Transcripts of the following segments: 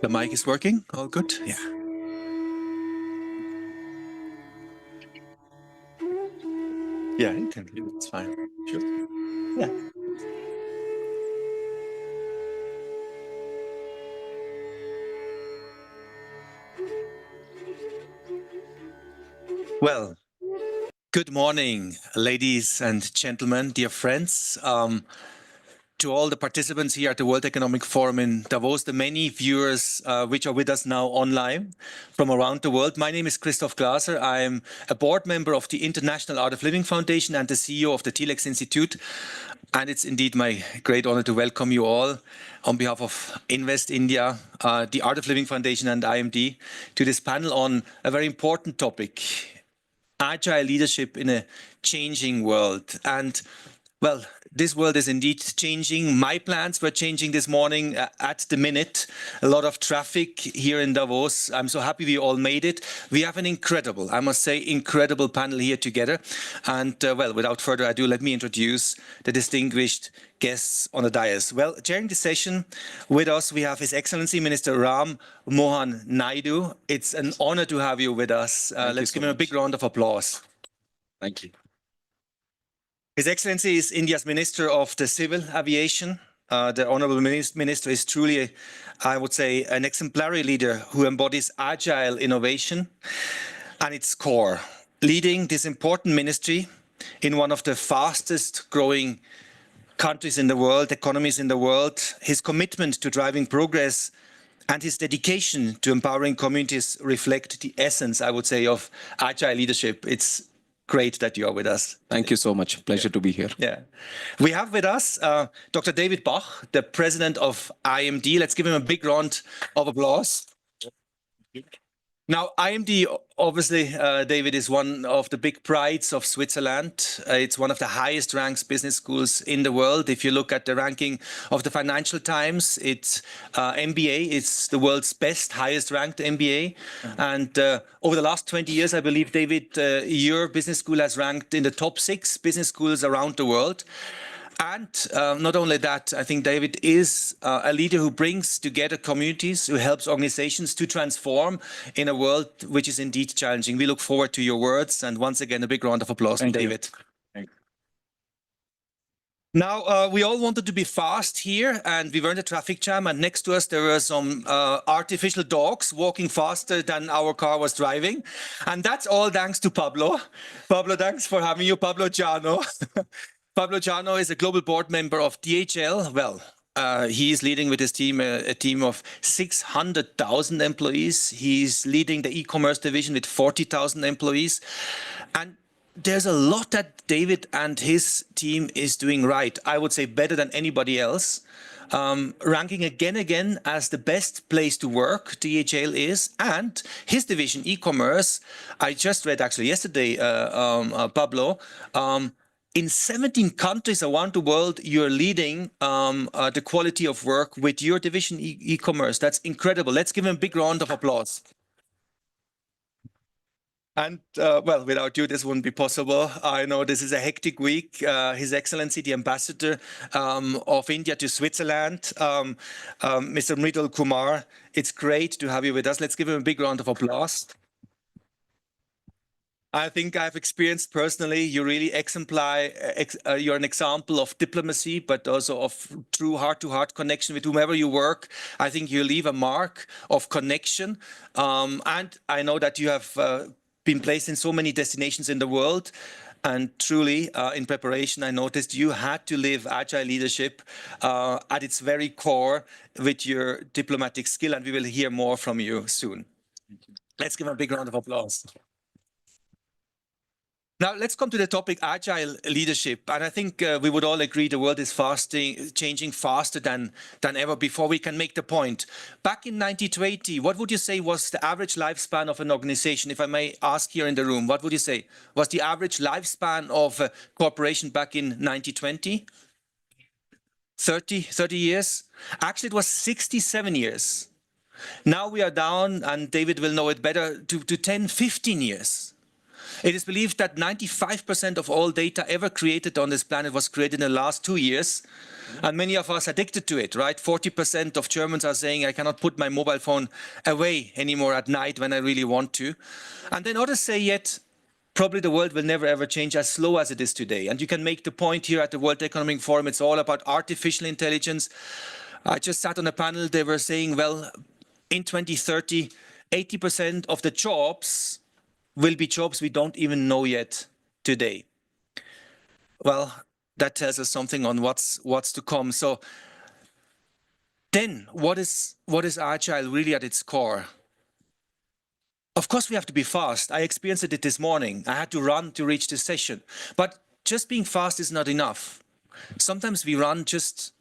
The mic is working? All good? Yeah. Yeah, you can. It's fine. Sure. Yeah. Well, good morning, ladies and gentlemen, dear friends. To all the participants here at the World Economic Forum in Davos, the many viewers which are with us now online from around the world. My name is Christoph Glaser. I'm a board member of the International Art of Living Foundation and the CEO of the Telex Institute. And it's indeed my great honor to welcome you all on behalf of Invest India, the Art of Living Foundation and IMD to this panel on a very important topic, agile leadership in a changing world. And well, this world is indeed changing. My plans were changing this morning at the minute. A lot of traffic here in Davos. I'm so happy we all made it. We have an incredible, I must say, incredible panel here together. And well, without further ado, let me introduce the distinguished guests on the dais. Well, chairing the session with us, we have His Excellency Minister Ram Mohan Naidu. It's an honor to have you with us. Let's give him a big round of applause. Thank you. His Excellency is India's Minister of the Civil Aviation. The Honorable Minister is truly, I would say, an exemplary leader who embodies agile innovation and its core, leading this important ministry in one of the fastest growing countries in the world, economies in the world. His commitment to driving progress and his dedication to empowering communities reflect the essence, I would say, of agile leadership. It's great that you are with us. Thank you so much. Pleasure to be here. Yeah. We have with us Dr. David Bach, the president of IMD. Let's give him a big round of applause. Now, IMD, obviously, David, is one of the big prides of Switzerland. It's one of the highest ranked business schools in the world. If you look at the ranking of the Financial Times, it's MBA. It's the world's best, highest ranked MBA. And over the last 20 years, I believe, David, your business school has ranked in the top 6 business schools around the world. And not only that, I think David is a leader who brings together communities, who helps organizations to transform in a world which is indeed challenging. We look forward to your words. And once again, a big round of applause for David. Thank you. Now, we all wanted to be fast here, and we were in a traffic jam, and next to us there were some artificial dogs walking faster than our car was driving. And that's all thanks to Pablo. Pablo, thanks for having you. Pablo Jano. Pablo Jano is a global board member of DHL. Well, he is leading with his team a team of 600,000 employees. He's leading the e-commerce division with 40,000 employees. And there's a lot that David and his team is doing right. I would say better than anybody else. Ranking again as the best place to work, DHL is, and his division, e-commerce, I just read actually yesterday, Pablo, in 17 countries around the world, you're leading the quality of work with your division e-commerce. That's incredible. Let's give him a big round of applause. And well, without you, this wouldn't be possible. I know this is a hectic week. His Excellency, the Ambassador of India to Switzerland, Mr. Mridul Kumar, it's great to have you with us. Let's give him a big round of applause. I think I've experienced personally, you really exemplify, you're an example of diplomacy, but also of true heart-to-heart connection with whomever you work. I think you leave a mark of connection. And I know that you have been placed in so many destinations in the world. And truly, in preparation, I noticed you had to live agile leadership at its very core with your diplomatic skill, and we will hear more from you soon. Let's give him a big round of applause. Now, let's come to the topic, agile leadership. And I think we would all agree the world is changing faster than ever before. We can make the point. Back in 1920, what would you say was the average lifespan of an organization? If I may ask here in the room, what would you say was the average lifespan of a corporation back in 1920? 30 years? Actually, it was 67 years. Now we are down, and David will know it better, to 10, 15 years. It is believed that 95% of all data ever created on this planet was created in the last 2 years. And many of us are addicted to it, right? 40% of Germans are saying, I cannot put my mobile phone away anymore at night when I really want to. And then others say, yet, probably the world will never ever change as slow as it is today. And you can make the point here at the World Economic Forum, it's all about artificial intelligence. I just sat on a panel, they were saying, well, in 2030, 80% of the jobs will be jobs we don't even know yet today. Well, that tells us something on what's to come. So then what is Agile really at its core? Of course, we have to be fast. I experienced it this morning. I had to run to reach this session. But just being fast is not enough. Sometimes we run just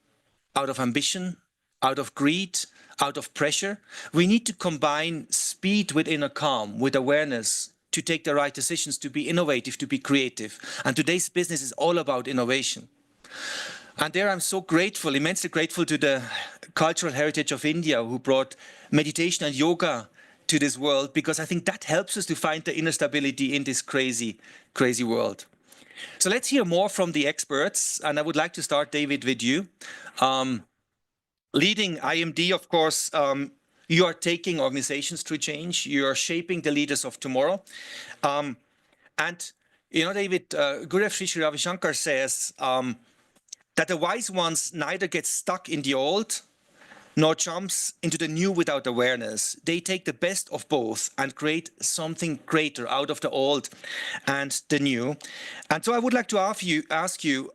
out of ambition, out of greed, out of pressure. We need to combine speed with inner calm, with awareness, to take the right decisions, to be innovative, to be creative. And today's business is all about innovation. And there I'm so grateful, immensely grateful to the cultural heritage of India, who brought meditation and yoga to this world, because I think that helps us to find the inner stability in this crazy, crazy world. So let's hear more from the experts. And I would like to start, David, with you. Leading IMD, of course, you are taking organizations through change. You are shaping the leaders of tomorrow. And, you know, David, Gurudev Sri Ravi Shankar says that the wise ones neither get stuck in the old nor jumps into the new without awareness. They take the best of both and create something greater out of the old and the new. And so I would like to ask you,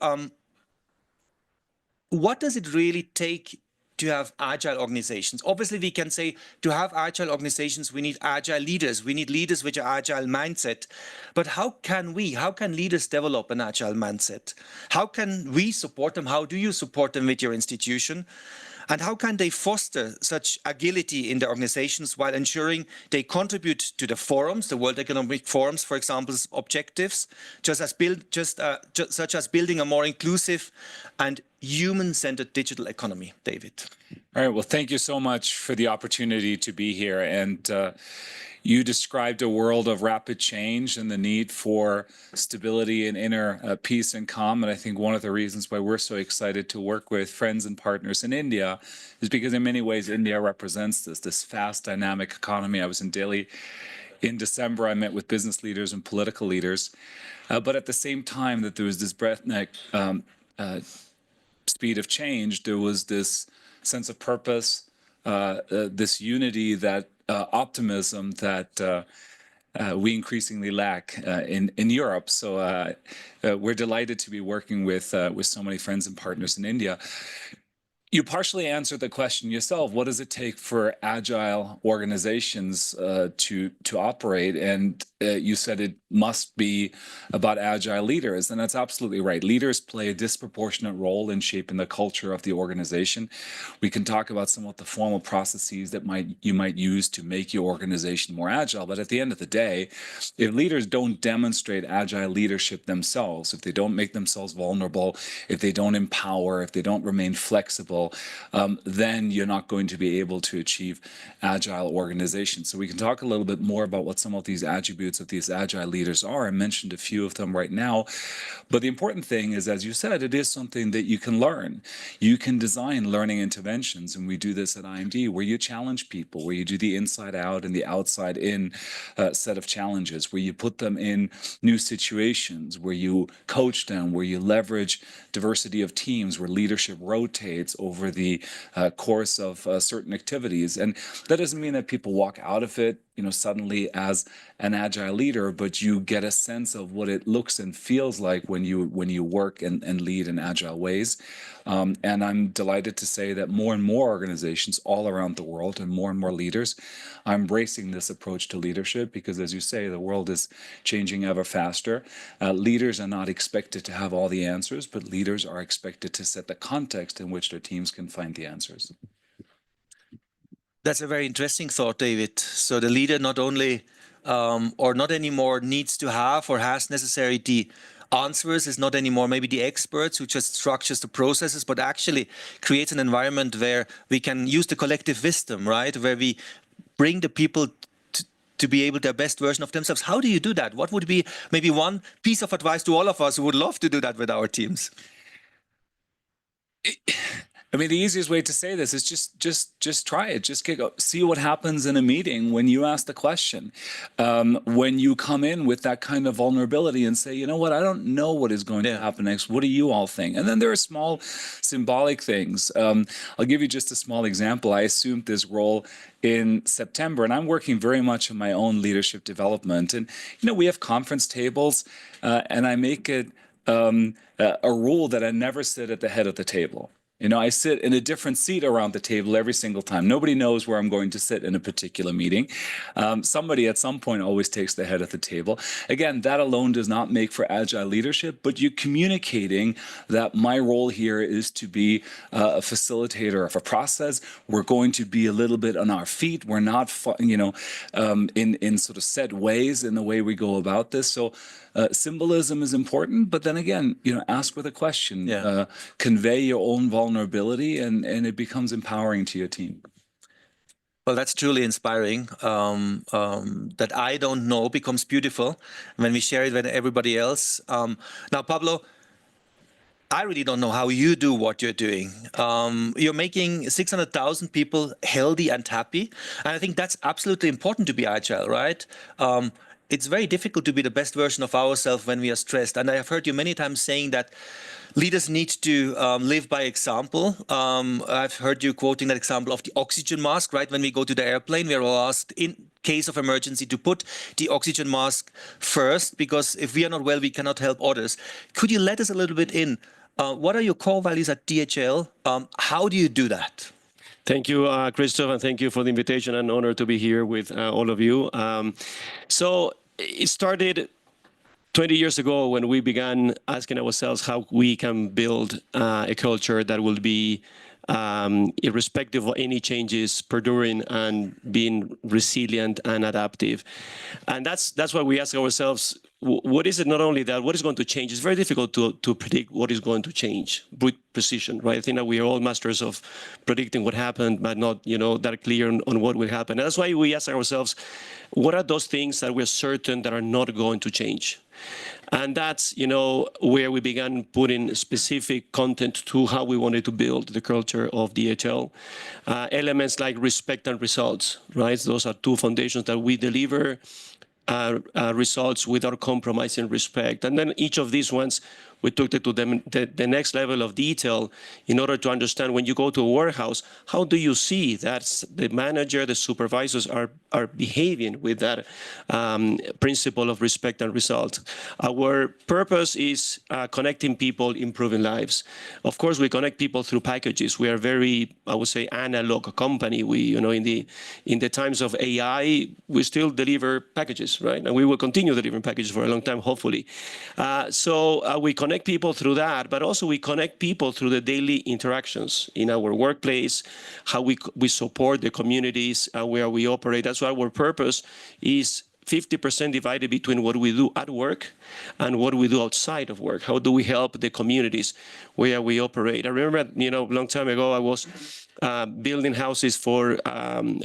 what does it really take to have agile organizations? Obviously, we can say to have agile organizations, we need agile leaders. We need leaders with an agile mindset. But how can leaders develop an agile mindset? How can we support them? How do you support them with your institution? And how can they foster such agility in their organizations while ensuring they contribute to the forums, the World Economic Forum's, for example, objectives, such as building a more inclusive and human-centered digital economy? David. All right. Well, thank you so much for the opportunity to be here. And you described a world of rapid change and the need for stability and inner peace and calm. And I think one of the reasons why we're so excited to work with friends and partners in India is because in many ways India represents this fast, dynamic economy. I was in Delhi in December. I met with business leaders and political leaders. But at the same time that there was this breathtaking speed of change, there was this sense of purpose, this unity, that optimism that we increasingly lack in Europe. So we're delighted to be working with so many friends and partners in India. You partially answered the question yourself. What does it take for agile organizations to operate? And you said it must be about agile leaders, and that's absolutely right. Leaders play a disproportionate role in shaping the culture of the organization. We can talk about some of the formal processes that you might use to make your organization more agile, but at the end of the day, if leaders don't demonstrate agile leadership themselves, if they don't make themselves vulnerable, if they don't empower, if they don't remain flexible, then you're not going to be able to achieve agile organizations. So we can talk a little bit more about what some of these attributes of these agile leaders are. I mentioned a few of them right now. But the important thing is, as you said, it is something that you can learn. You can design learning interventions, and we do this at IMD, where you challenge people, where you do the inside out and the outside in set of challenges, where you put them in new situations, where you coach them, where you leverage diversity of teams, where leadership rotates over the course of certain activities. And that doesn't mean that people walk out of it, suddenly as an agile leader, but you get a sense of what it looks and feels like when you work and lead in agile ways. And I'm delighted to say that more and more organizations all around the world and more leaders are embracing this approach to leadership, because, as you say, the world is changing ever faster. Leaders are not expected to have all the answers, but leaders are expected to set the context in which their teams can find the answers. That's a very interesting thought, David. So the leader not only or not anymore needs to have or has necessarily the answers, is not anymore maybe the experts who just structures the processes, but actually creates an environment where we can use the collective wisdom, right? Where we bring the people to be able to their best version of themselves. How do you do that? What would be maybe one piece of advice to all of us who would love to do that with our teams? I mean, the easiest way to say this is just try it. Just see what happens in a meeting when you ask the question. When you come in with that kind of vulnerability and say, you know what, I don't know what is going to happen next. What do you all think? And then there are small symbolic things. I'll give you just a small example. I assumed this role in September, and I'm working very much on my own leadership development. And, you know, we have conference tables, and I make it a rule that I never sit at the head of the table. You know, I sit in a different seat around the table every single time. Nobody knows where I'm going to sit in a particular meeting. Somebody at some point always takes the head of the table. Again, that alone does not make for agile leadership, but you're communicating that my role here is to be a facilitator of a process. We're going to be a little bit on our feet. We're not, you know, in sort of set ways in the way we go about this. So symbolism is important, but then again, you know, ask with a question, convey your own vulnerability, and it becomes empowering to your team. Well, that's truly inspiring. That I don't know becomes beautiful when we share it with everybody else. Now, Pablo, I really don't know how you do what you're doing. You're making 600,000 people healthy and happy. And I think that's absolutely important to be agile, right? It's very difficult to be the best version of ourselves when we are stressed. And I have heard you many times saying that leaders need to live by example. I've heard you quoting that example of the oxygen mask, right? When we go to the airplane, we are all asked, in case of emergency, to put the oxygen mask first, because if we are not well, we cannot help others. Could you let us a little bit in? What are your core values at DHL? How do you do that? Thank you, Christoph, and thank you for the invitation. An honor to be here with all of you. So it started 20 years ago when we began asking ourselves how we can build a culture that will be irrespective of any changes, perduring and being resilient and adaptive. And that's why we ask ourselves, what is it? Not only that, what is going to change? It's very difficult to predict what is going to change with precision, right? I think that we are all masters of predicting what happened, but not, you know, that clear on what will happen. And that's why we ask ourselves, what are those things that we're certain that are not going to change? And that's, you know, where we began putting specific content to how we wanted to build the culture of DHL. Elements like respect and results, right? Those are two foundations that we deliver results without compromising respect. And then each of these ones, we took it to the next level of detail in order to understand when you go to a warehouse, how do you see that the manager, the supervisors are behaving with that principle of respect and result. Our purpose is connecting people, improving lives. Of course, we connect people through packages. We are very, I would say, analog company. We, you know, in the times of AI, we still deliver packages, right? And we will continue delivering packages for a long time, hopefully. So we connect people through that, but also we connect people through the daily interactions in our workplace, how we support the communities where we operate. That's why our purpose is 50% divided between what we do at work and what we do outside of work. How do we help the communities where we operate? I remember, you know, a long time ago, I was building houses for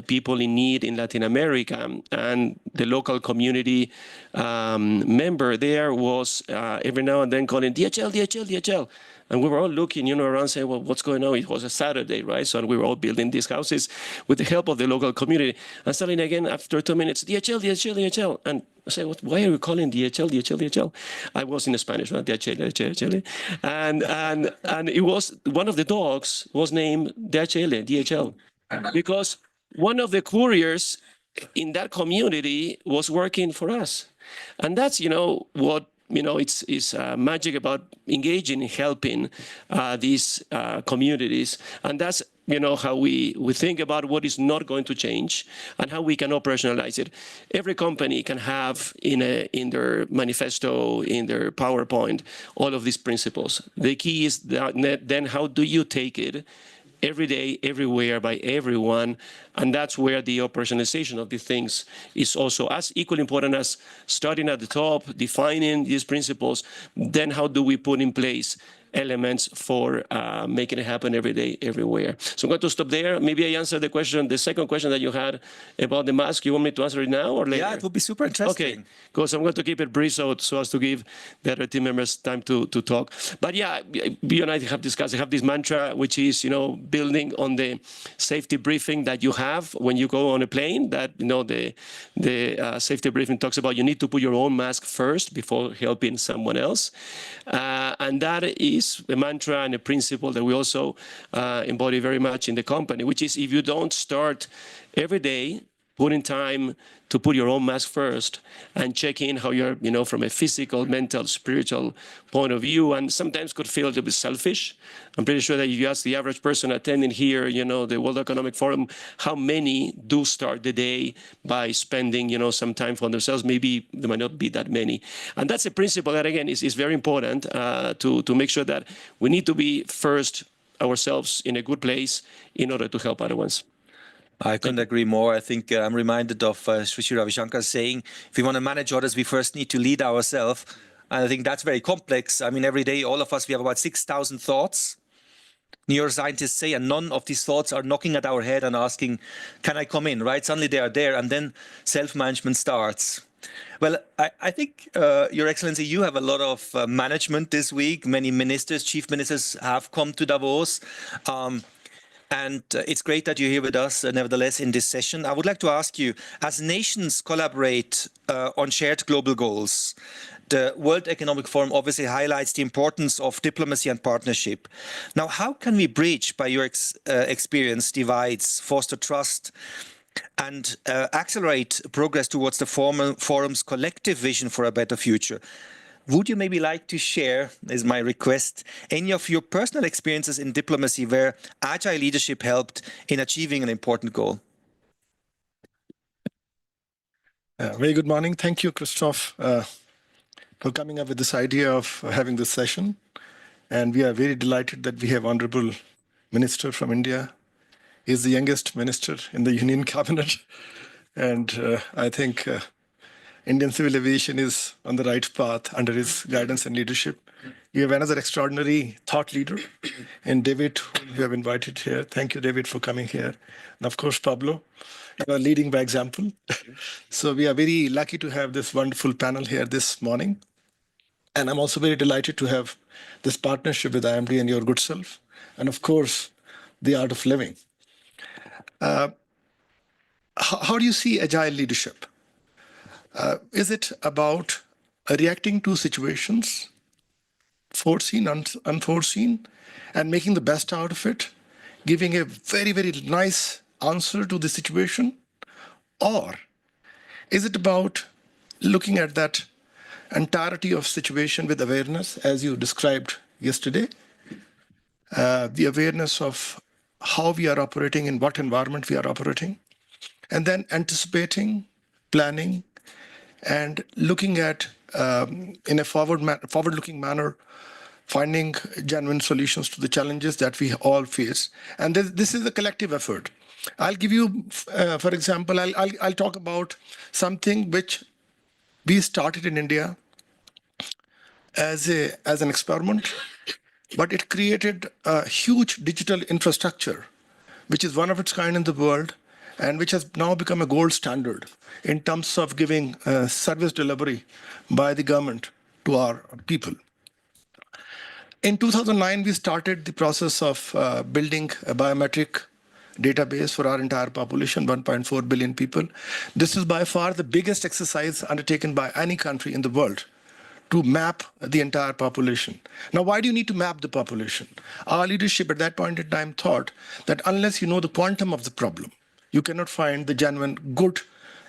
people in need in Latin America, and the local community member there was every now and then calling DHL, DHL, DHL. And we were all looking, you know, around saying, well, what's going on? It was a Saturday, right? So we were all building these houses with the help of the local community. And suddenly again, after 2 minutes, DHL, DHL, DHL. And I said, why are we calling DHL, DHL, DHL? I was in Spanish, right? DHL, DHL, DHL. And it was, one of the dogs was named DHL, DHL. Because one of the couriers in that community was working for us. And that's, you know, what, you know, it's magic about engaging and helping these communities. And that's, you know, how we think about what is not going to change and how we can operationalize it. Every company can have in their manifesto, in their PowerPoint, all of these principles. The key is that then how do you take it every day, everywhere, by everyone, and that's where the operationalization of these things is also as equally important as starting at the top, defining these principles. Then how do we put in place elements for making it happen every day, everywhere. So I'm going to stop there. Maybe I answered the question, the second question that you had about the mask. You want me to answer it now or later? Yeah, it would be super interesting. Okay, because I'm going to keep it brief so as to give the other team members time to talk. But yeah, you and I have discussed, I have this mantra, which is, building on the safety briefing that you have when you go on a plane, that, the safety briefing talks about you need to put your own mask first before helping someone else. And that is a mantra and a principle that we also embody very much in the company, which is if you don't start every day putting time to put your own mask first and check in how you're, from a physical, mental, spiritual point of view, and sometimes could feel a little bit selfish. I'm pretty sure that if you ask the average person attending here, the World Economic Forum, how many do start the day by spending, some time for themselves? Maybe there might not be that many. And that's a principle that, again, is very important to make sure that we need to be first ourselves in a good place in order to help other ones. I couldn't agree more. I think I'm reminded of Sri Ravi Shankar saying, if we want to manage others, we first need to lead ourselves. And I think that's very complex. I mean, every day, all of us, we have about 6,000 thoughts. Neuroscientists say, and none of these thoughts are knocking at our head and asking, can I come in, right? Suddenly they are there, and then self-management starts. Well, I think, Your Excellency, you have a lot of management this week. Many ministers, chief ministers have come to Davos. And it's great that you're here with us, nevertheless, in this session. I would like to ask you, as nations collaborate on shared global goals, the World Economic Forum obviously highlights the importance of diplomacy and partnership. Now, how can we bridge, by your experience, divides, foster trust, and accelerate progress towards the forum's collective vision for a better future? Would you maybe like to share, is my request, any of your personal experiences in diplomacy where agile leadership helped in achieving an important goal? Very good morning. Thank you, Christoph, for coming up with this idea of having this session. And we are very delighted that we have Honorable Minister from India. He's the youngest minister in the Union Cabinet. And I think Indian civil aviation is on the right path under his guidance and leadership. You have another extraordinary thought leader in David, whom you have invited here. Thank you, David, for coming here. And of course, Pablo, you are leading by example. So we are very lucky to have this wonderful panel here this morning. And I'm also very delighted to have this partnership with IMD and your good self. And of course, the art of living. How do you see agile leadership? Is it about reacting to situations, foreseen, unforeseen, and making the best out of it, giving a very, very nice answer to the situation? Or is it about looking at that entirety of situation with awareness, as you described yesterday, the awareness of how we are operating, in what environment we are operating, and then anticipating, planning, and looking at, in a forward-looking manner, finding genuine solutions to the challenges that we all face. And this is a collective effort. I'll give you, for example, I'll talk about something which we started in India as an experiment, but it created a huge digital infrastructure, which is one of its kind in the world, and which has now become a gold standard in terms of giving service delivery by the government to our people. In 2009, we started the process of building a biometric database for our entire population, 1.4 billion people. This is by far the biggest exercise undertaken by any country in the world to map the entire population. Now, why do you need to map the population? Our leadership at that point in time thought that unless you know the quantum of the problem, you cannot find the genuine, good,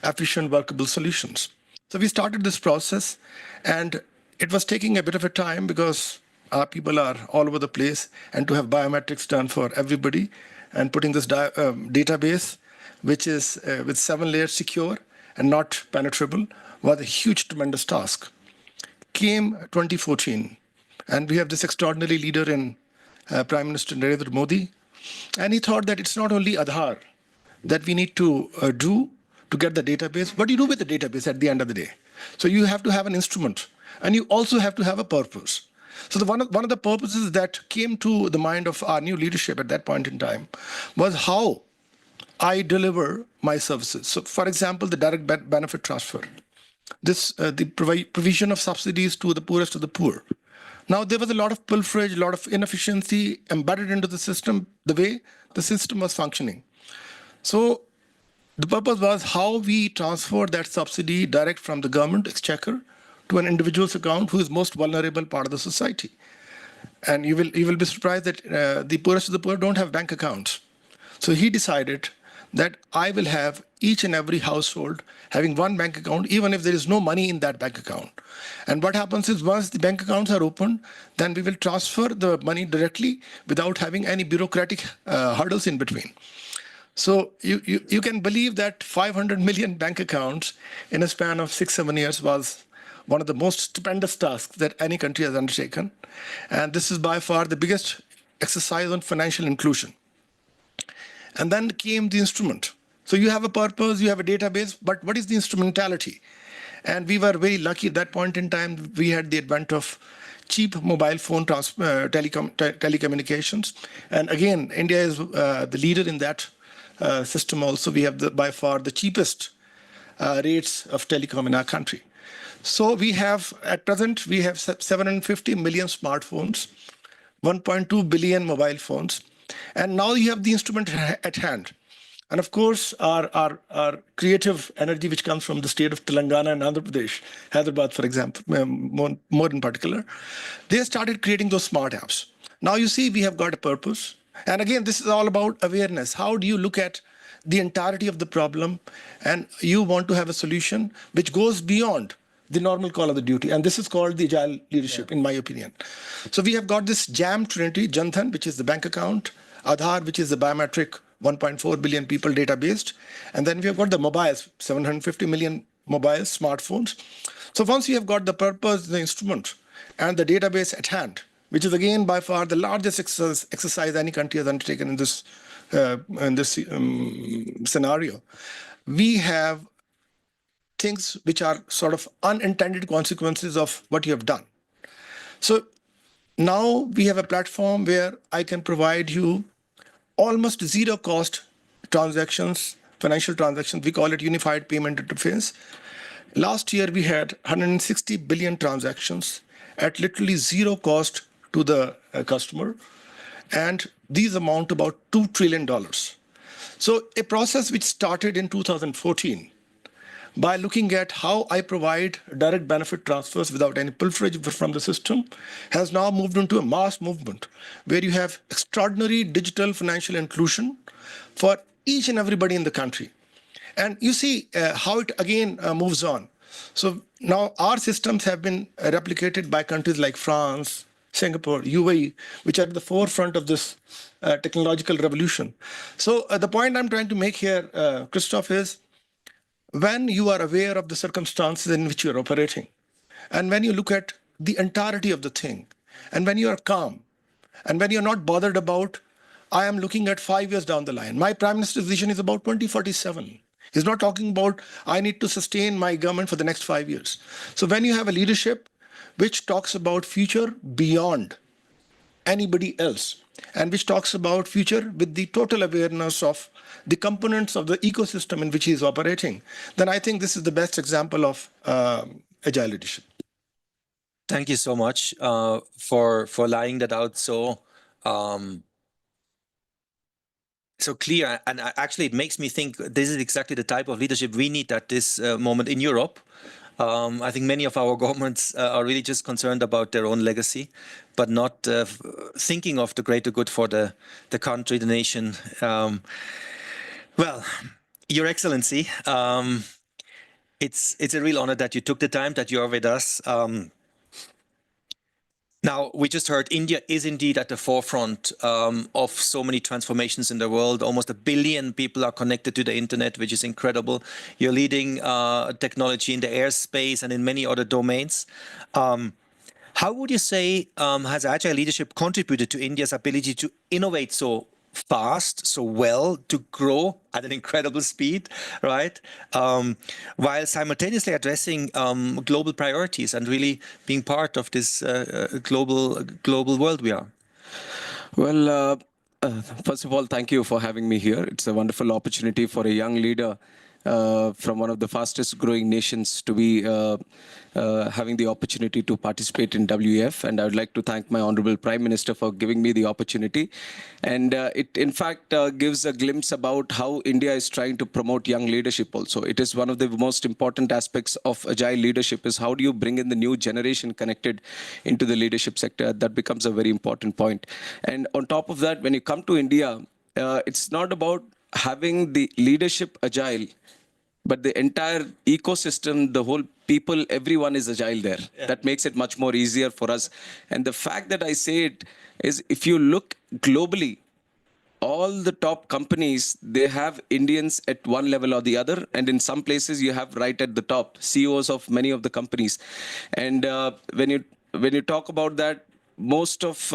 efficient, workable solutions. So we started this process, and it was taking a bit of a time because our people are all over the place, and to have biometrics done for everybody and putting this database, which is with 7 layers secure and not penetrable, was a huge, tremendous task. Came 2014, and we have this extraordinary leader in Prime Minister Narendra Modi, and he thought that it's not only Aadhaar that we need to do to get the database. What do you do with the database at the end of the day? So you have to have an instrument, and you also have to have a purpose. So one of the purposes that came to the mind of our new leadership at that point in time was how I deliver my services. So, for example, the direct benefit transfer, the provision of subsidies to the poorest of the poor. Now, there was a lot of pilferage, a lot of inefficiency embedded into the system, the way the system was functioning. So the purpose was how we transfer that subsidy direct from the government exchequer to an individual's account who is most vulnerable part of the society. And you will be surprised that the poorest of the poor don't have bank accounts. So he decided that I will have each and every household having one bank account, even if there is no money in that bank account. And what happens is once the bank accounts are open, then we will transfer the money directly without having any bureaucratic hurdles in between. So you can believe that 500 million bank accounts in a span of 6-7 years was one of the most stupendous tasks that any country has undertaken. And this is by far the biggest exercise on financial inclusion. And then came the instrument. So you have a purpose, you have a database, but what is the instrumentality? And we were very lucky at that point in time. We had the advent of cheap mobile phone telecommunications. And again, India is the leader in that system also. We have by far the cheapest rates of telecom in our country. So we have, at present, we have 750 million smartphones, 1.2 billion mobile phones. And now you have the instrument at hand. And of course, our creative energy, which comes from the state of Telangana and Andhra Pradesh, Hyderabad, for example, more in particular, they started creating those smart apps. Now you see, we have got a purpose. And again, this is all about awareness. How do you look at the entirety of the problem? And you want to have a solution which goes beyond the normal call of the duty. And this is called the Agile Leadership, in my opinion. So we have got this JAM Trinity, Jan Dhan, which is the bank account, Aadhaar, which is the biometric 1.4 billion people database. And then we have got the mobiles, 750 million mobiles, smartphones. So once you have got the purpose, the instrument, and the database at hand, which is again by far the largest exercise any country has undertaken in this scenario, we have things which are sort of unintended consequences of what you have done. So now we have a platform where I can provide you almost zero cost transactions, financial transactions. We call it unified payment interface. Last year, we had 160 billion transactions at literally zero cost to the customer. And these amount to about $2 trillion. So a process which started in 2014 by looking at how I provide direct benefit transfers without any pilferage from the system has now moved into a mass movement where you have extraordinary digital financial inclusion for each and everybody in the country. And you see how it again moves on. So now our systems have been replicated by countries like France, Singapore, UAE, which are at the forefront of this technological revolution. So the point I'm trying to make here, Christoph, is when you are aware of the circumstances in which you're operating, and when you look at the entirety of the thing, and when you are calm, and when you're not bothered about, I am looking at 5 years down the line. My Prime Minister's vision is about 2047. He's not talking about, I need to sustain my government for the next 5 years. So when you have a leadership which talks about future beyond anybody else, and which talks about future with the total awareness of the components of the ecosystem in which he is operating, then I think this is the best example of agile leadership. Thank you so much for laying that out so so clear. And actually, it makes me think this is exactly the type of leadership we need at this moment in Europe. I think many of our governments are really just concerned about their own legacy, but not thinking of the greater good for the country, the nation. Well, Your Excellency, it's a real honor that you took the time, that you are with us. Now, we just heard India is indeed at the forefront of so many transformations in the world. Almost 1 billion people are connected to the internet, which is incredible. You're leading technology in the airspace and in many other domains. How would you say has Agile Leadership contributed to India's ability to innovate so fast, so well, to grow at an incredible speed, right? While simultaneously addressing global priorities and really being part of this global world we are. Well, first of all, thank you for having me here. It's a wonderful opportunity for a young leader from one of the fastest growing nations to be having the opportunity to participate in WEF. And I would like to thank my Honorable Prime Minister for giving me the opportunity. And it, in fact, gives a glimpse about how India is trying to promote young leadership also. It is one of the most important aspects of agile leadership is how do you bring in the new generation connected into the leadership sector. That becomes a very important point. And on top of that, when you come to India, it's not about having the leadership agile, but the entire ecosystem, the whole people, everyone is agile there. Yeah. That makes it much more easier for us. And the fact that I say it is, if you look globally, all the top companies, they have Indians at one level or the other. And in some places, you have right at the top, CEOs of many of the companies. And when you talk about that, most of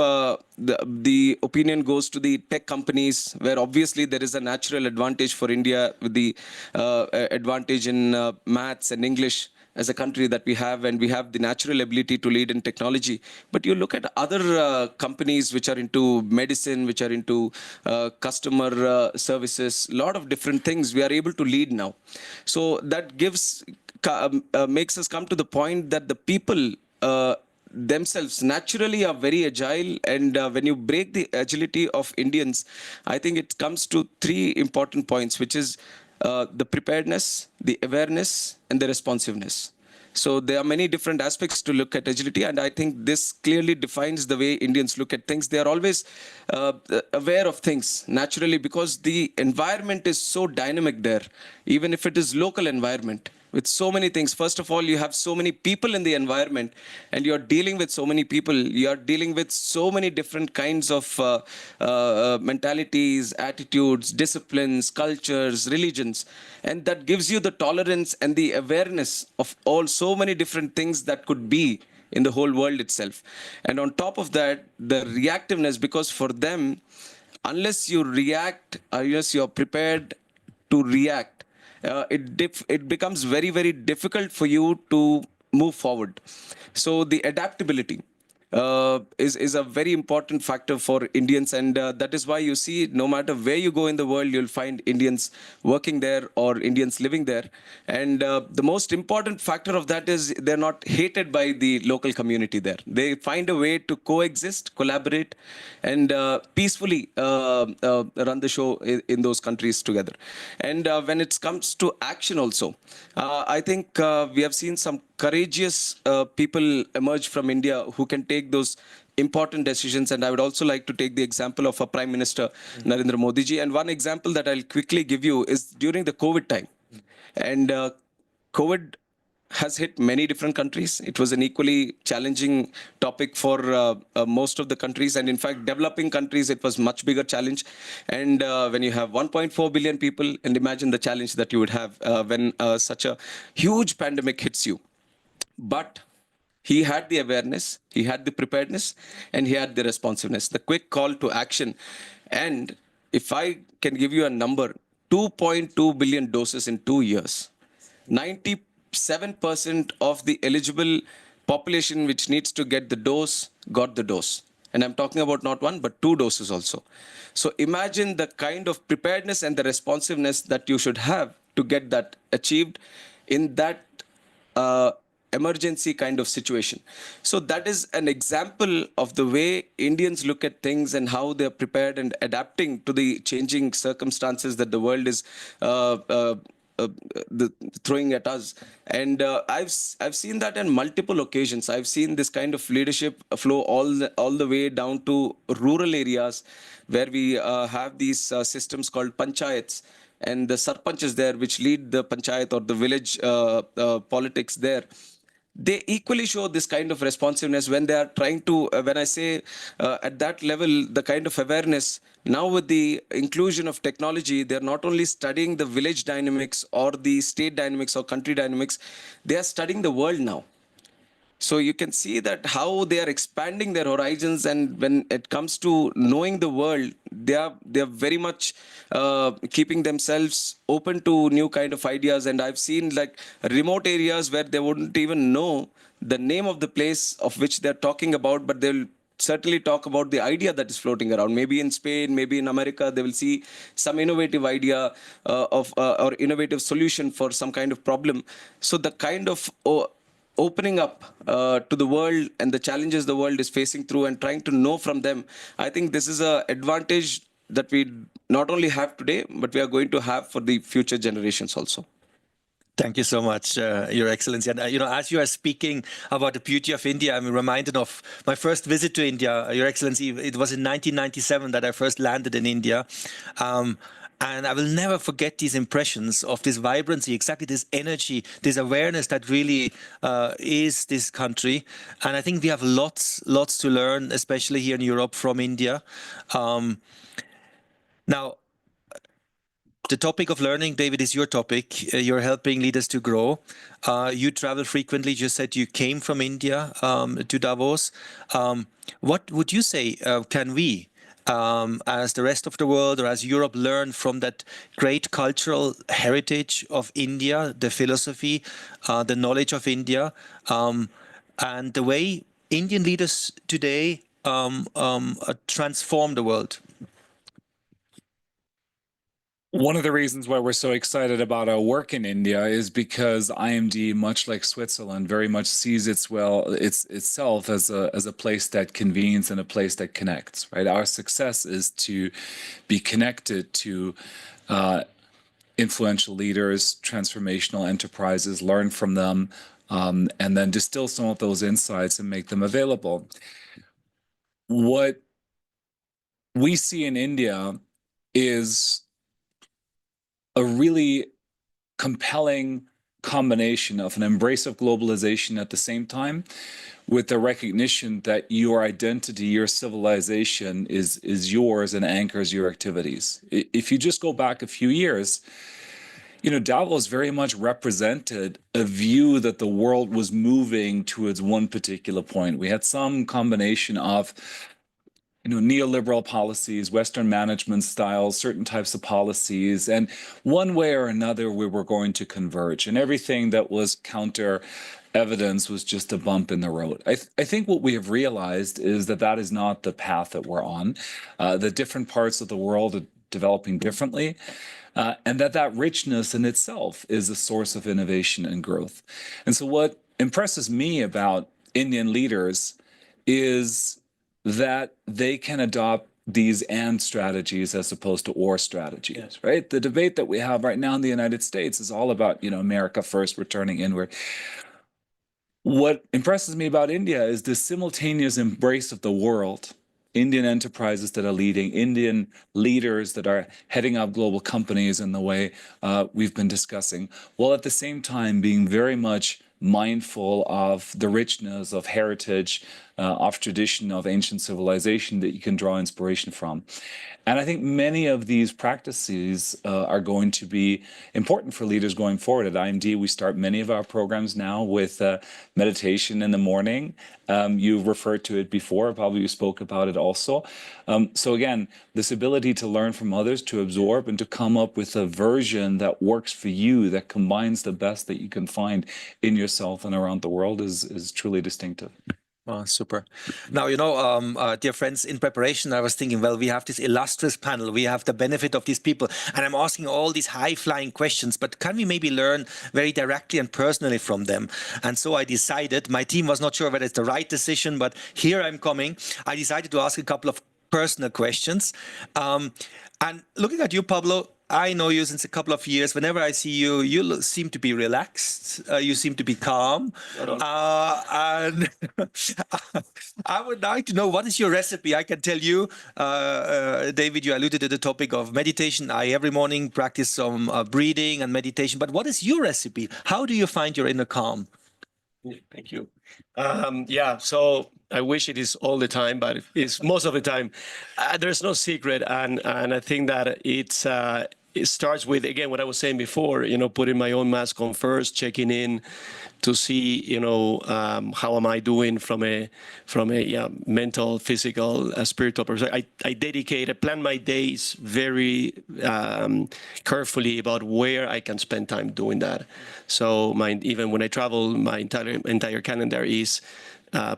the opinion goes to the tech companies, where obviously there is a natural advantage for India with the advantage in maths and English as a country that we have, and we have the natural ability to lead in technology. But you look at other companies which are into medicine, which are into customer services, a lot of different things we are able to lead now. So that makes us come to the point that the people themselves naturally are very agile, and when you break the agility of Indians, I think it comes to three important points, which is the preparedness, the awareness, and the responsiveness. So there are many different aspects to look at agility, and I think this clearly defines the way Indians look at things. They are always aware of things naturally, because the environment is so dynamic there, even if it is local environment. With so many things. First of all, you have so many people in the environment, and you're dealing with so many people. You're dealing with so many different kinds of mentalities, attitudes, disciplines, cultures, religions. And that gives you the tolerance and the awareness of all so many different things that could be in the whole world itself. And on top of that, the reactiveness, because for them, unless you react, unless you're prepared to react, it becomes very, very difficult for you to move forward. So the adaptability is a very important factor for Indians, and that is why you see no matter where you go in the world, you'll find Indians working there or Indians living there. And the most important factor of that is they're not hated by the local community there. They find a way to coexist, collaborate, and peacefully run the show in those countries together. And when it comes to action also, I think we have seen some courageous people emerge from India who can take those important decisions. And I would also like to take the example of our Prime Minister, Narendra Modi ji. And one example that I'll quickly give you is during the COVID time. And COVID has hit many different countries. It was an equally challenging topic for most of the countries. And in fact, developing countries, it was much bigger challenge. And when you have 1.4 billion people, and imagine the challenge that you would have when such a huge pandemic hits you. But he had the awareness, he had the preparedness, and he had the responsiveness, the quick call to action. And if I can give you a number, 2.2 billion doses in 2 years, 97% of the eligible population which needs to get the dose got the dose. And I'm talking about not one, but 2 doses also. So imagine the kind of preparedness and the responsiveness that you should have to get that achieved in that emergency kind of situation. So that is an example of the way Indians look at things and how they're prepared and adapting to the changing circumstances that the world is throwing at us. And I've seen that in multiple occasions. I've seen this kind of leadership flow all the way down to rural areas, where we have these systems called panchayats, and the sarpanches there, which lead the panchayat or the village politics there. They equally show this kind of responsiveness when they are trying to, when I say at that level, the kind of awareness. Now with the inclusion of technology, they're not only studying the village dynamics or the state dynamics or country dynamics, they are studying the world now. So you can see that how they are expanding their horizons, and when it comes to knowing the world, they are very much keeping themselves open to new kind of ideas. And I've seen like remote areas where they wouldn't even know the name of the place of which they're talking about, but they'll certainly talk about the idea that is floating around. Maybe in Spain, maybe in America, they will see some innovative idea or innovative solution for some kind of problem. So the kind of opening up to the world and the challenges the world is facing through and trying to know from them, I think this is an advantage that we not only have today, but we are going to have for the future generations also. Thank you so much, Your Excellency. And as you are speaking about the beauty of India, I'm reminded of my first visit to India, Your Excellency. It was in 1997 that I first landed in India. And I will never forget these impressions of this vibrancy, exactly this energy, this awareness that really is this country. And I think we have lots to learn, especially here in Europe, from India. Now, the topic of learning, David, is your topic. You're helping leaders to grow. You travel frequently. You said you came from India to Davos. What would you say can we, as the rest of the world or as Europe, learn from that great cultural heritage of India, the philosophy, the knowledge of India, and the way Indian leaders today transform the world? One of the reasons why we're so excited about our work in India is because IMD, much like Switzerland, very much sees itself as a place that convenes and a place that connects. Right, our success is to be connected to influential leaders, transformational enterprises, learn from them, and then distill some of those insights and make them available. What we see in India is a really compelling combination of an embrace of globalization at the same time, with the recognition that your identity, your civilization is yours and anchors your activities. If you just go back a few years, Davos very much represented a view that the world was moving towards one particular point. We had some combination of neoliberal policies, Western management styles, certain types of policies, and one way or another we were going to converge, and everything that was counter evidence was just a bump in the road. I think what we have realized is that that is not the path that we're on. The different parts of the world are developing differently, and that richness in itself is a source of innovation and growth. And so what impresses me about Indian leaders is that they can adopt these and strategies as opposed to or strategies, yes. Right? The debate that we have right now in the United States is all about, America first, returning inward. What impresses me about India is the simultaneous embrace of the world, Indian enterprises that are leading, Indian leaders that are heading up global companies in the way we've been discussing, while at the same time being very much mindful of the richness of heritage, of tradition, of ancient civilization that you can draw inspiration from. And I think many of these practices are going to be important for leaders going forward. At IMD, we start many of our programs now with meditation in the morning. You referred to it before, probably you spoke about it also. So again, this ability to learn from others, to absorb, and to come up with a version that works for you, that combines the best that you can find in yourself and around the world is truly distinctive. Oh, super. Now, dear friends, in preparation, I was thinking, well, we have this illustrious panel. We have the benefit of these people. And I'm asking all these high-flying questions, but can we maybe learn very directly and personally from them? And so I decided, my team was not sure whether it's the right decision, but here I'm coming. I decided to ask a couple of personal questions. And looking at you, Pablo, I know you since a couple of years. Whenever I see you, you seem to be relaxed. You seem to be calm. And I would like to know, what is your recipe? I can tell you, David, you alluded to the topic of meditation. I every morning practice some breathing and meditation. But what is your recipe? How do you find your inner calm? Thank you. So I wish it is all the time, but it's most of the time. There's no secret, and I think that it's it starts with, again, what I was saying before, putting my own mask on first, checking in to see, how am I doing from a mental, physical, spiritual perspective. I plan my days very carefully about where I can spend time doing that. So even when I travel, my entire calendar is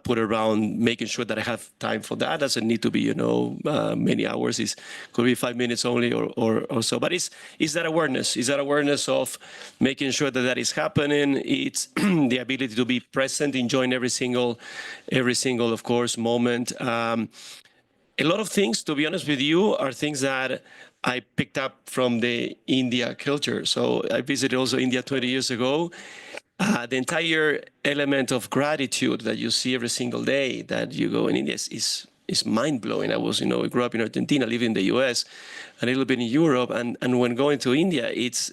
put around making sure that I have time for that. Doesn't need to be, many hours. It could be 5 minutes only or so. But it's that awareness. It's that awareness of making sure that that is happening. It's the ability to be present, enjoying every single, of course, moment. A lot of things, to be honest with you, are things that I picked up from the India culture. So I visited also India 20 years ago. The entire element of gratitude that you see every single day that you go in India is mind-blowing. I grew up in Argentina, live in the US, a little bit in Europe, and when going to India, it's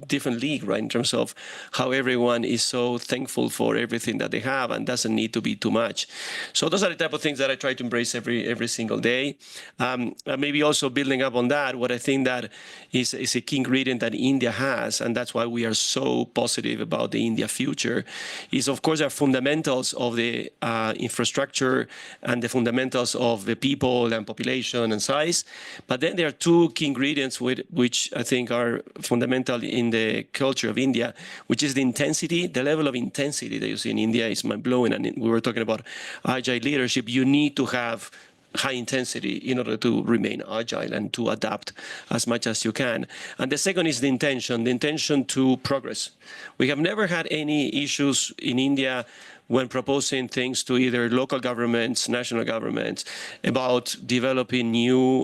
different league, right, in terms of how everyone is so thankful for everything that they have and doesn't need to be too much. So those are the type of things that I try to embrace every single day. Maybe also building up on that, what I think that is a key ingredient that India has, and that's why we are so positive about the India future, is of course our fundamentals of the infrastructure and the fundamentals of the people and population and size. But then there are two key ingredients which I think are fundamental in the culture of India, which is the intensity. The level of intensity that you see in India is mind-blowing. And we were talking about agile leadership. You need to have high intensity in order to remain agile and to adapt as much as you can. And the second is the intention to progress. We have never had any issues in India when proposing things to either local governments, national governments, about developing new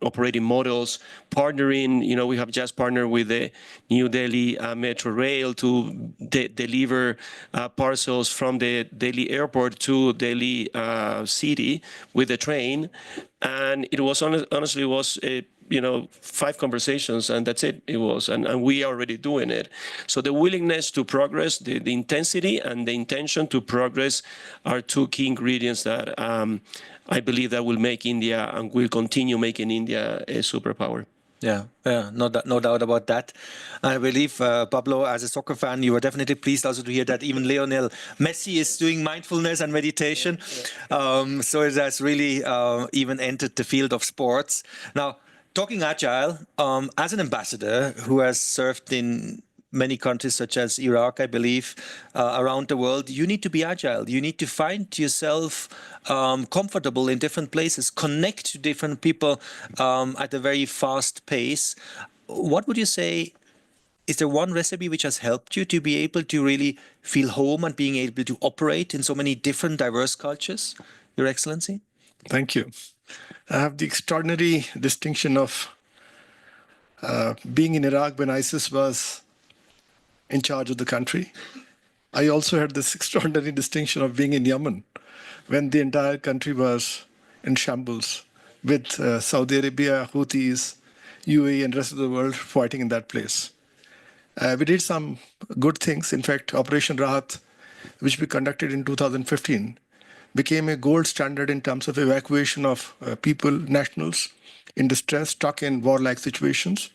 operating models, partnering. We have just partnered with the New Delhi Metro Rail to deliver parcels from the Delhi airport to Delhi city with the train. And it was honestly was a 5 conversations, and that's it. It was, and we are already doing it. So the willingness to progress, the intensity and the intention to progress are two key ingredients that I believe that will make India and will continue making India a superpower. Yeah, no doubt about that. I believe, Pablo, as a soccer fan, you were definitely pleased also to hear that even Lionel Messi is doing mindfulness and meditation. So it has really even entered the field of sports. Now, talking agile, as an ambassador who has served in many countries such as Iraq, I believe, around the world, you need to be agile. You need to find yourself comfortable in different places, connect to different people at a very fast pace. What would you say, is there one recipe which has helped you to be able to really feel home and being able to operate in so many different diverse cultures, Your Excellency? Thank you. I have the extraordinary distinction of being in Iraq when ISIS was in charge of the country. I also had this extraordinary distinction of being in Yemen when the entire country was in shambles with Saudi Arabia, Houthis, UAE, and the rest of the world fighting in that place. We did some good things. In fact, Operation Rahat, which we conducted in 2015, became a gold standard in terms of evacuation of people, nationals in distress, stuck in warlike situations.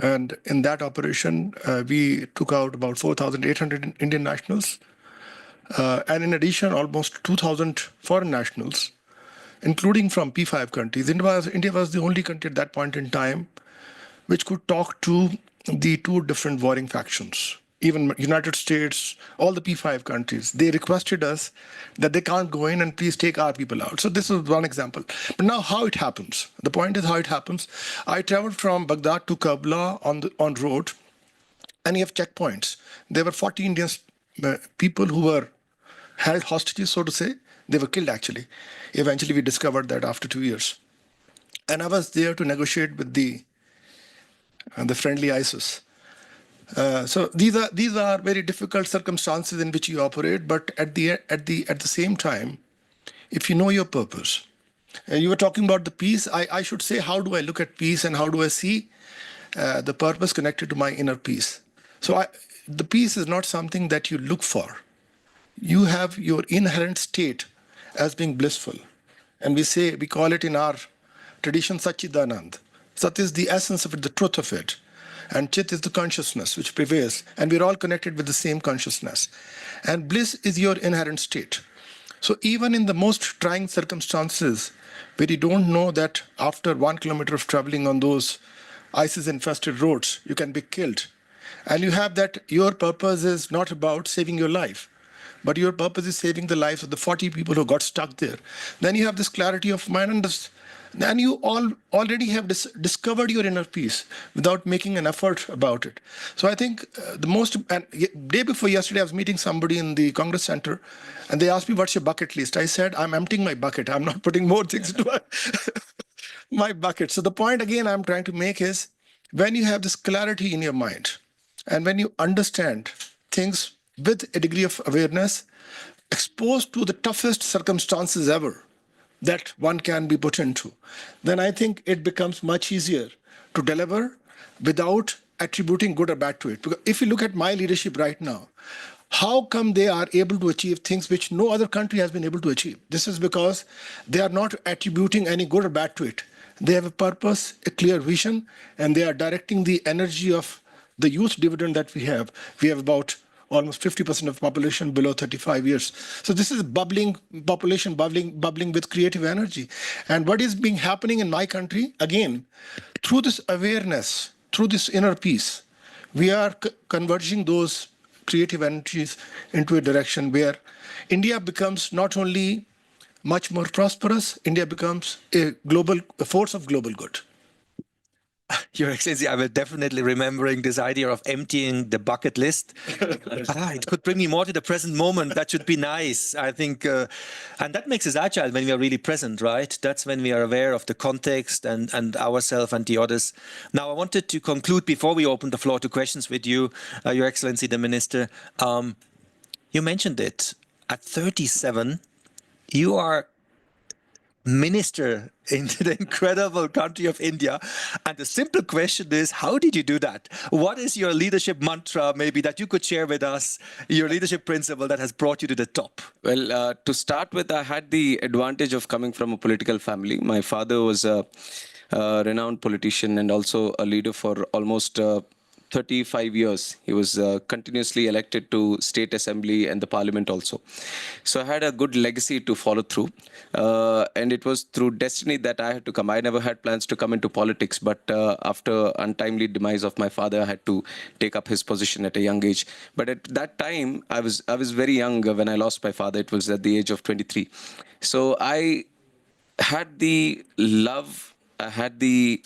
And in that operation, we took out about 4,800 Indian nationals. And in addition, almost 2,000 foreign nationals, including from P5 countries. India was the only country at that point in time which could talk to the two different warring factions. Even United States, all the P5 countries, they requested us that they can't go in and please take our people out. So this is one example. But now how it happens. The point is how it happens. I traveled from Baghdad to Kabla on road, and you have checkpoints. There were 40 Indian people who were held hostages, so to say. They were killed, actually. Eventually, we discovered that after 2 years. And I was there to negotiate with the friendly ISIS. So these are very difficult circumstances in which you operate, but at the same time, if you know your purpose, and you were talking about the peace, I should say, how do I look at peace and how do I see the purpose connected to my inner peace? So the peace is not something that you look for. You have your inherent state as being blissful, and we call it in our tradition Satchidanand. Sat is the essence of it, the truth of it. And Chit is the consciousness which prevails. And we're all connected with the same consciousness. And bliss is your inherent state. So even in the most trying circumstances, where you don't know that after 1 kilometer of traveling on those ISIS-infested roads, you can be killed. And you have that your purpose is not about saving your life, but your purpose is saving the lives of the 40 people who got stuck there. Then you have this clarity of mind, and then you already have discovered your inner peace without making an effort about it. So I think day before yesterday, I was meeting somebody in the Congress Center, and they asked me, what's your bucket list? I said, I'm emptying my bucket. I'm not putting more things into my bucket. So the point, again, I'm trying to make is, when you have this clarity in your mind, and when you understand things with a degree of awareness, exposed to the toughest circumstances ever that one can be put into, then I think it becomes much easier to deliver without attributing good or bad to it. Because if you look at my leadership right now, how come they are able to achieve things which no other country has been able to achieve? This is because they are not attributing any good or bad to it. They have a purpose, a clear vision, and they are directing the energy of the youth dividend that we have. We have about almost 50% of population below 35 years. So this is bubbling population, bubbling with creative energy. And what is being happening in my country, again, through this awareness, through this inner peace, we are converging those creative energies into a direction where India becomes not only much more prosperous, India becomes a force of global good. Your Excellency, I will definitely remembering this idea of emptying the bucket list. It could bring me more to the present moment. That should be nice, I think. And that makes us agile when we are really present, right? That's when we are aware of the context and ourselves and the others. Now, I wanted to conclude before we open the floor to questions with you, Your Excellency, the Minister. You mentioned it. At 37, you are minister in the incredible country of India. And the simple question is, how did you do that? What is your leadership mantra, maybe, that you could share with us, your leadership principle that has brought you to the top? Well, to start with, I had the advantage of coming from a political family. My father was a renowned politician and also a leader for almost 35 years. He was continuously elected to state assembly and the parliament also. So I had a good legacy to follow through. And it was through destiny that I had to come. I never had plans to come into politics, but after untimely demise of my father, I had to take up his position at a young age. But at that time, I was very young when I lost my father. It was at the age of 23. So I had the love, I had the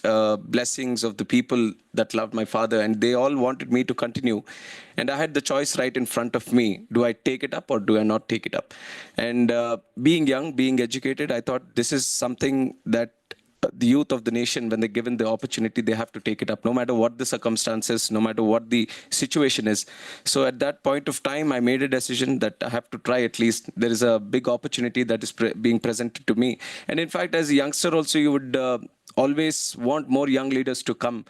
blessings of the people that loved my father, and they all wanted me to continue. And I had the choice right in front of me. Do I take it up or do I not take it up? And being young, being educated, I thought this is something that the youth of the nation, when they're given the opportunity, they have to take it up, no matter what the circumstances, no matter what the situation is. So at that point of time, I made a decision that I have to try at least. There is a big opportunity that is being presented to me. And in fact, as a youngster also, you would always want more young leaders to come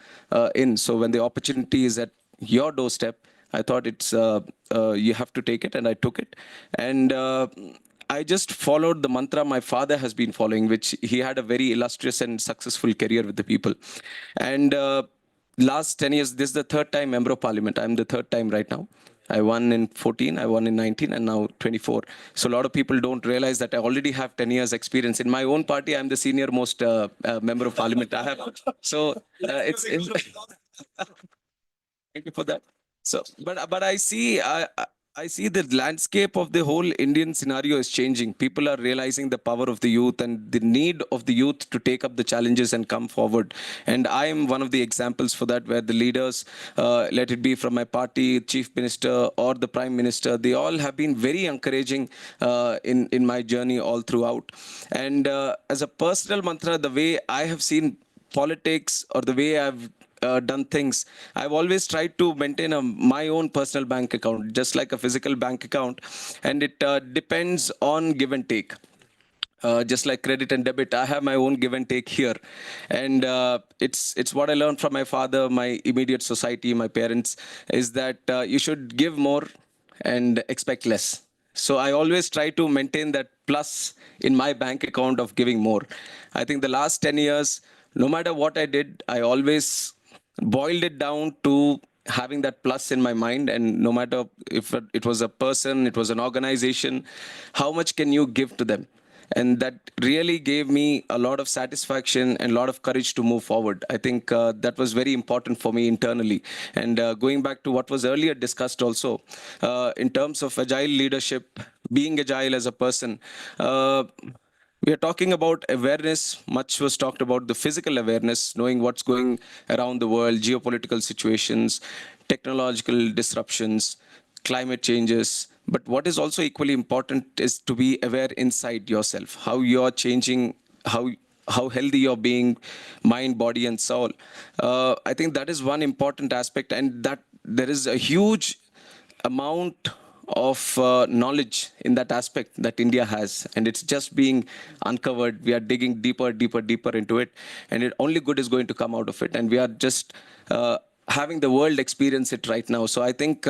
in. So when the opportunity is at your doorstep, I thought it's you have to take it, and I took it. And I just followed the mantra my father has been following, which he had a very illustrious and successful career with the people. And last 10 years, this is the third time member of parliament. I'm the third time right now. I won in 14, I won in 19, and now 24. So a lot of people don't realize that I already have 10 years experience. In my own party, I'm the senior most member of parliament I have. So it's thank you for that. So, but I see the landscape of the whole Indian scenario is changing. People are realizing the power of the youth and the need of the youth to take up the challenges and come forward. And I am one of the examples for that, where the leaders, let it be from my party, chief minister or the prime minister, they all have been very encouraging in my journey all throughout. And as a personal mantra, the way I have seen politics, or the way I've done things, I've always tried to maintain my own personal bank account, just like a physical bank account, and it depends on give and take. Just like credit and debit, I have my own give and take here, and it's what I learned from my father, my immediate society, my parents, is that you should give more and expect less. So I always try to maintain that plus in my bank account of giving more. I think the last 10 years, no matter what I did, I always boiled it down to having that plus in my mind. And no matter if it was a person, it was an organization, how much can you give to them? And that really gave me a lot of satisfaction and a lot of courage to move forward. I think that was very important for me internally. And going back to what was earlier discussed also, in terms of agile leadership, being agile as a person, we are talking about awareness. Much was talked about the physical awareness, knowing what's going around the world, geopolitical situations, technological disruptions, climate changes. But what is also equally important is to be aware inside yourself, how you're changing, how healthy you're being, mind, body, and soul. I think that is one important aspect, and that there is a huge amount of knowledge in that aspect that India has, and it's just being uncovered. We are digging deeper, deeper, deeper into it, and only good is going to come out of it. And we are just having the world experience it right now. So I think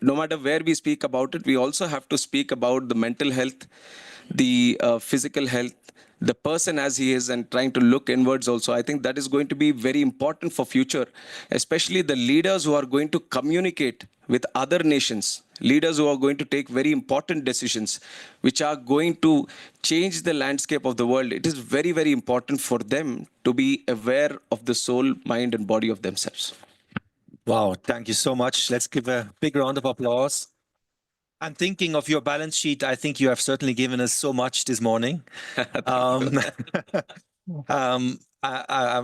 no matter where we speak about it, we also have to speak about the mental health, the physical health, the person as he is, and trying to look inwards also. I think that is going to be very important for future, especially the leaders who are going to communicate with other nations, leaders who are going to take very important decisions, which are going to change the landscape of the world. It is very, very important for them to be aware of the soul, mind, and body of themselves. Wow, thank you so much. Let's give a big round of applause. I'm thinking of your balance sheet. I think you have certainly given us so much this morning. I'm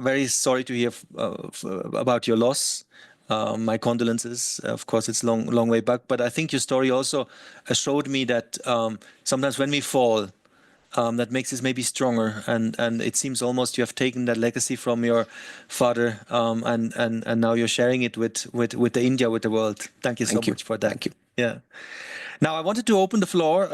very sorry to hear about your loss. My condolences. Of course, it's long way back. But I think your story also showed me that sometimes when we fall, that makes us maybe stronger. And it seems almost you have taken that legacy from your father, and now you're sharing it with the India, with the world. Thank you so much for that. Thank you. Yeah. Now I wanted to open the floor.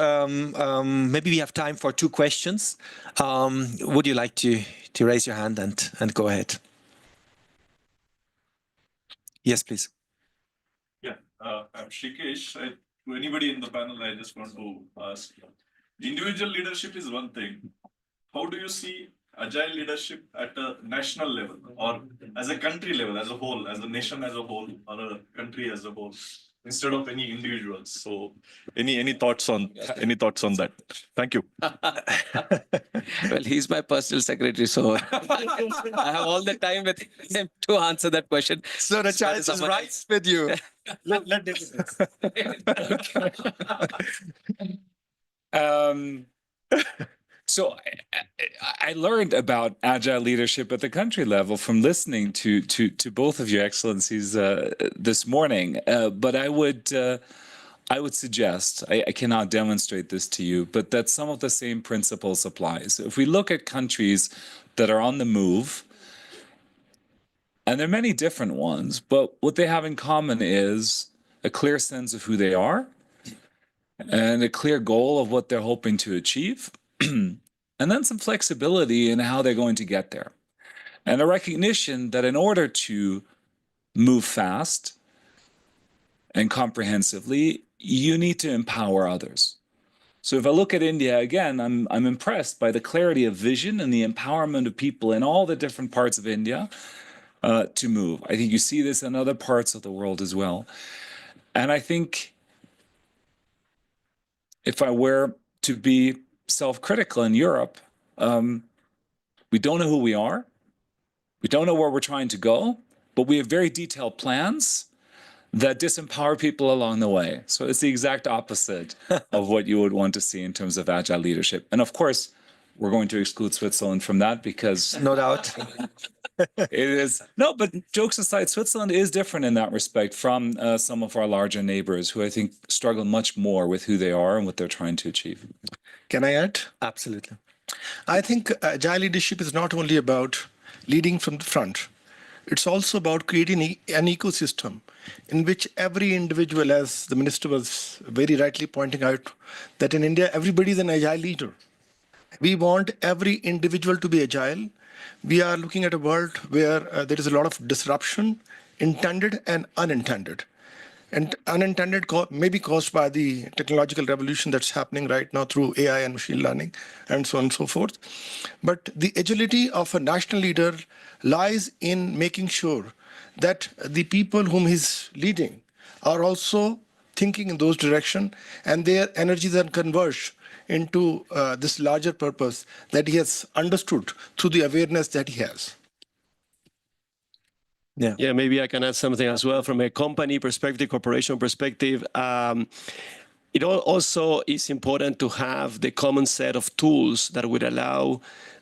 Maybe we have time for 2 questions. Would you like to raise your hand and go ahead? Yes, please. Yeah, I'm Shrikesh. To anybody in the panel, I just want to ask, individual leadership is one thing. How do you see agile leadership at a national level, or as a country level, as a whole, as a nation as a whole, or a country as a whole, instead of any individuals? So, any thoughts on that? Thank you. Well, he's my personal secretary, so I have all the time with him to answer that question. So the challenge is right with you. Let So I learned about agile leadership at the country level from listening to both of your excellencies this morning. But I would suggest, I cannot demonstrate this to you, but that some of the same principles apply. So if we look at countries that are on the move, and there are many different ones, but what they have in common is a clear sense of who they are and a clear goal of what they're hoping to achieve, and then some flexibility in how they're going to get there. And a recognition that in order to move fast and comprehensively, you need to empower others. So if I look at India again, I'm impressed by the clarity of vision and the empowerment of people in all the different parts of India to move. I think you see this in other parts of the world as well. And I think if I were to be self-critical in Europe, we don't know who we are. We don't know where we're trying to go, but we have very detailed plans that disempower people along the way. So it's the exact opposite of what you would want to see in terms of agile leadership. And of course, we're going to exclude Switzerland from that because no doubt. it is no, but jokes aside, Switzerland is different in that respect from some of our larger neighbors who I think struggle much more with who they are and what they're trying to achieve. Can I add? Absolutely. I think agile leadership is not only about leading from the front. It's also about creating an ecosystem in which every individual, as the minister was very rightly pointing out, that in India, everybody is an agile leader. We want every individual to be agile. We are looking at a world where there is a lot of disruption, intended and unintended. and unintended maybe caused by the technological revolution that's happening right now through AI and machine learning and so on and so forth. But the agility of a national leader lies in making sure that the people whom he's leading are also thinking in those direction, and their energies are converged into this larger purpose that he has understood through the awareness that he has. Yeah, maybe I can add something as well from a company perspective, corporation perspective. It also is important to have the common set of tools that would allow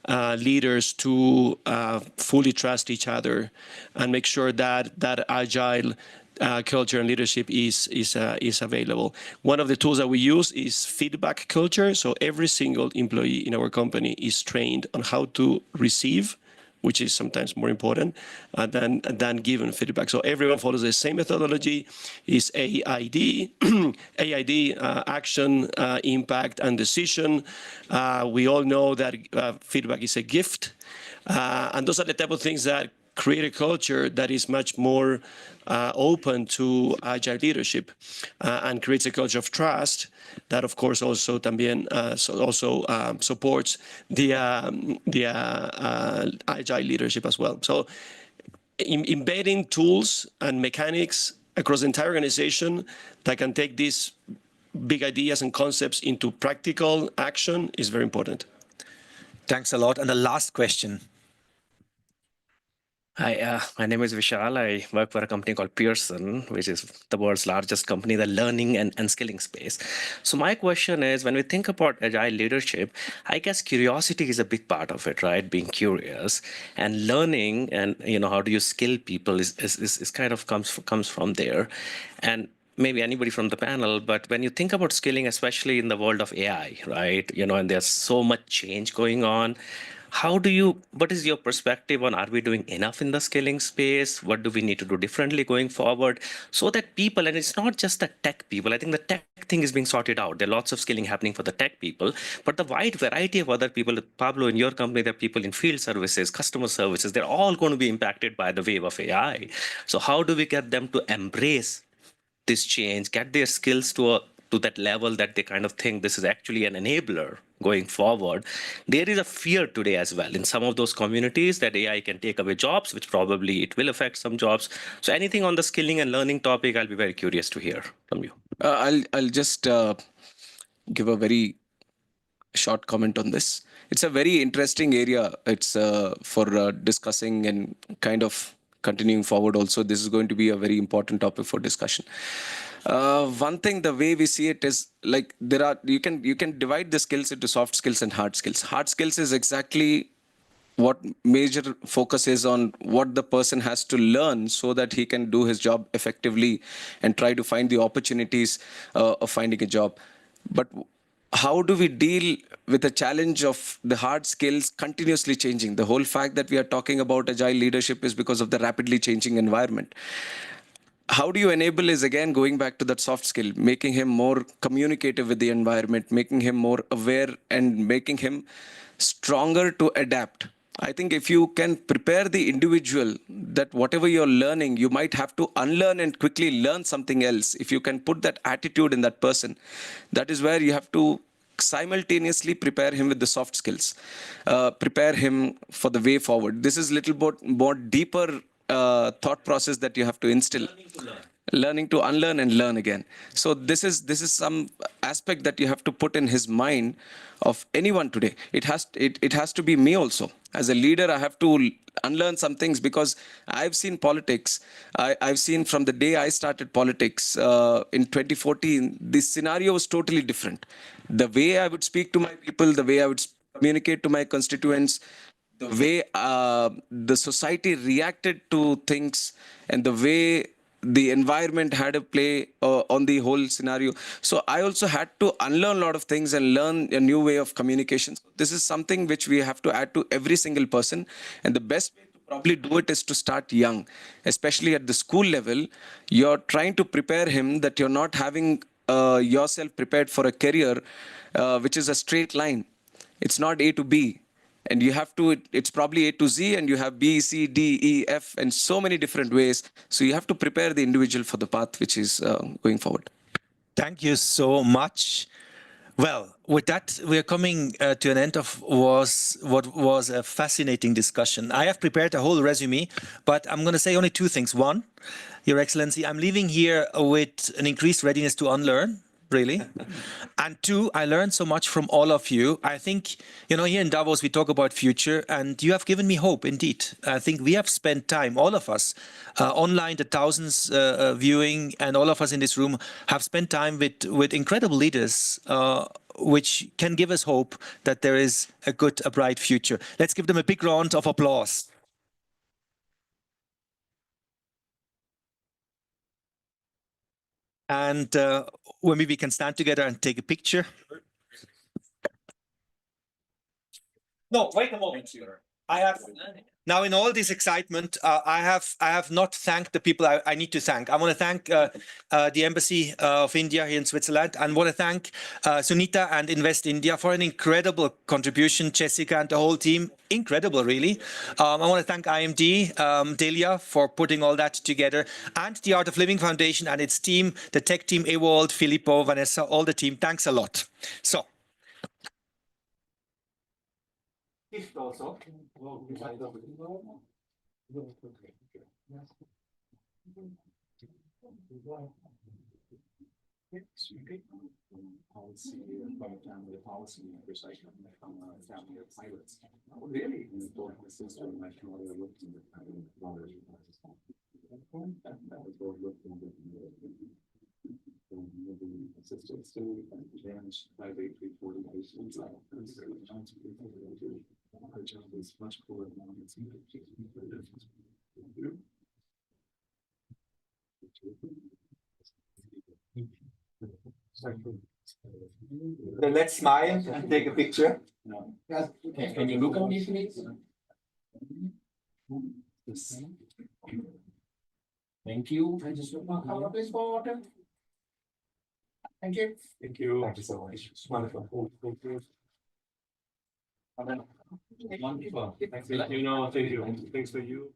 leaders to fully trust each other and make sure that that agile culture and leadership is available. One of the tools that we use is feedback culture. So every single employee in our company is trained on how to receive, which is sometimes more important than given feedback. So everyone follows the same methodology. Is AID, AID, action, impact, and decision. We all know that feedback is a gift. And those are the type of things that create a culture that is much more open to agile leadership and creates a culture of trust that, of course, also también supports the agile leadership as well. So embedding tools and mechanics across the entire organization that can take these big ideas and concepts into practical action is very important. Thanks a lot. And the last question. Hi, my name is Vishal. I work for a company called Pearson, which is the world's largest company in the learning and skilling space. So my question is, when we think about agile leadership, I guess curiosity is a big part of it, right? Being curious and learning, and how do you skill people is kind of comes from there. And maybe anybody from the panel, but when you think about skilling, especially in the world of AI, right? And there's so much change going on. What is your perspective on, are we doing enough in the skilling space? What do we need to do differently going forward so that people, and it's not just the tech people, I think the tech thing is being sorted out. There are lots of skilling happening for the tech people, but the wide variety of other people, Pablo, in your company, there are people in field services, customer services, they're all going to be impacted by the wave of AI. So how do we get them to embrace this change, get their skills to that level that they kind of think this is actually an enabler going forward? There is a fear today as well in some of those communities that AI can take away jobs, which probably it will affect some jobs. So anything on the skilling and learning topic, I'll be very curious to hear from you. I'll just give a very short comment on this. It's a very interesting area. It's for discussing and kind of continuing forward also. This is going to be a very important topic for discussion. One thing, the way we see it is like you can divide the skills into soft skills and hard skills. Hard skills is exactly what major focus is on what the person has to learn so that he can do his job effectively and try to find the opportunities of finding a job. But how do we deal with the challenge of the hard skills continuously changing? The whole fact that we are talking about agile leadership is because of the rapidly changing environment. How do you enable is, again, going back to that soft skill, making him more communicative with the environment, making him more aware and making him stronger to adapt. I think if you can prepare the individual that whatever you're learning, you might have to unlearn and quickly learn something else. If you can put that attitude in that person, that is where you have to simultaneously prepare him with the soft skills, prepare him for the way forward. This is a little bit more deeper thought process that you have to instill. Learning to unlearn and learn again. So this is some aspect that you have to put in his mind of anyone today. It has to be me also. As a leader, I have to unlearn some things because I've seen politics. I've seen from the day I started politics in 2014, this scenario was totally different. The way I would speak to my people, the way I would communicate to my constituents, the way the society reacted to things, and the way the environment had a play on the whole scenario. So I also had to unlearn a lot of things and learn a new way of communication. This is something which we have to add to every single person. And the best way to probably do it is to start young, especially at the school level. You're trying to prepare him that you're not having yourself prepared for a career which is a straight line. It's not A to B. and you have to, it's probably A to Z, and you have B, C, D, E, F, and so many different ways. So you have to prepare the individual for the path which is going forward. Thank you so much. Well, with that, we are coming to an end of what was a fascinating discussion. I have prepared a whole resume, but I'm going to say only two things. One, Your Excellency, I'm leaving here with an increased readiness to unlearn, really. And two, I learned so much from all of you. I think, you know, here in Davos, we talk about future, and you have given me hope, indeed. I think we have spent time, all of us, online, the thousands viewing, and all of us in this room have spent time with incredible leaders, which can give us hope that there is a good, a bright future. Let's give them a big round of applause. And maybe we can stand together and take a picture. No, wait a moment. I have now, in all this excitement, I have not thanked the people I need to thank. I want to thank the Embassy of India here in Switzerland, and want to thank Sunita and Invest India for an incredible contribution. Jessica and the whole team, incredible, really. I want to thank IMD, Delia, for putting all that together, and the Art of Living Foundation and its team, the tech team, Ewald, Filippo, Vanessa, all the team. Thanks a lot. So. Also. Policy about family policy recycling from family of pilots. Oh, really? The sister of my father looked in the father's that was both looked in the assistance to advance 58340 license. Her job is much cooler than it's Then let's smile and take a picture. Can you look at me, please? Thank you. I just want to cover this water. Thank you. Thank you. Thank you so much. It's wonderful. Thank you. Wonderful. Thanks for letting you know. Thank you. Thanks for you.